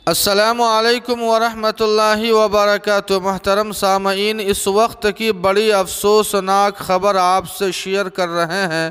السلام علیکم ورحمۃ اللہ وبرکاتہ۔ محترم سامعین، اس وقت کی بڑی افسوسناک خبر آپ سے شیئر کر رہے ہیں۔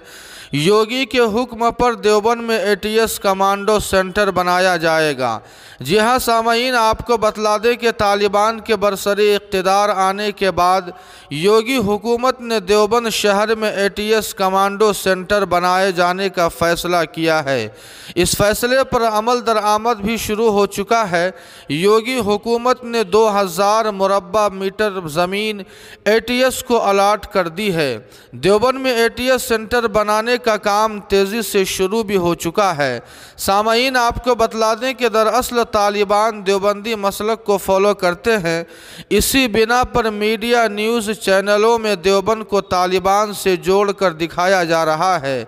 یوگی کے حکم پر دیوبند میں ATS کمانڈو سینٹر بنایا جائے گا۔ جی ہاں سامعین، آپ کو بتلا دیں کہ طالبان کے برسری اقتدار آنے کے بعد یوگی حکومت نے دیوبند شہر میں ATS کمانڈو سینٹر بنائے جانے کا فیصلہ کیا ہے۔ اس فیصلے پر عمل درآمد بھی شروع ہو چکا ہے۔ یوگی حکومت نے 2000 مربع میٹر زمین ATS کو الاٹ کر دی ہے۔ دیوبند میں ATS سینٹر بنانے کا کام تیزی سے شروع بھی ہو چکا ہے۔ سامعین، آپ کو بتلا دیں کہ دراصل طالبان دیوبندی مسلک کو فالو کرتے ہیں۔ اسی بنا پر میڈیا نیوز چینلوں میں دیوبند کو طالبان سے جوڑ کر دکھایا جا رہا ہے۔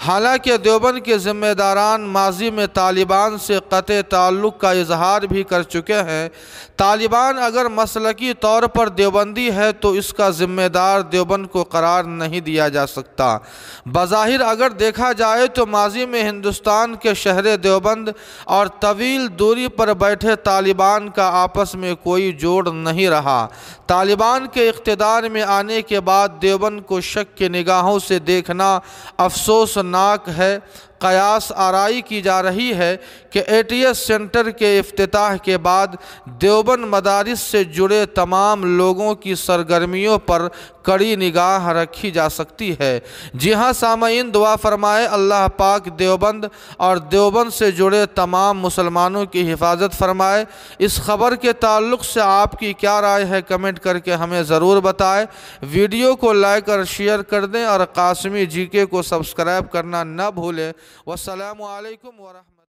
حالانکہ دیوبند کے ذمہ داران ماضی میں طالبان سے قطع تعلق کا اظہار بھی کر چکے ہیں۔ طالبان اگر مسلکی طور پر دیوبندی ہے تو اس کا ذمہ دار دیوبند کو قرار نہیں دیا جا سکتا۔ بظاہر اگر دیکھا جائے تو ماضی میں ہندوستان کے شہر دیوبند اور طویل دوری پر بیٹھے طالبان کا آپس میں کوئی جوڑ نہیں رہا۔ طالبان کے اقتدار میں آنے کے بعد دیوبند کو شک کی نگاہوں سے دیکھنا افسوسناک ہے۔ قیاس آرائی کی جا رہی ہے کہ ATS سینٹر کے افتتاح کے بعد دیوبند مدارس سے جڑے تمام لوگوں کی سرگرمیوں پر کڑی نگاہ رکھی جا سکتی ہے۔ جی ہاں سامعین، دعا فرمائے اللہ پاک دیوبند اور دیوبند سے جڑے تمام مسلمانوں کی حفاظت فرمائے۔ اس خبر کے تعلق سے آپ کی کیا رائے ہے کمنٹ کر کے ہمیں ضرور بتائیں۔ ویڈیو کو لائک اور شیئر کر دیں اور قاسمی GK کو سبسکرائب کرنا نہ بھولیں۔ والسلام علیکم ورحمۃ اللہ۔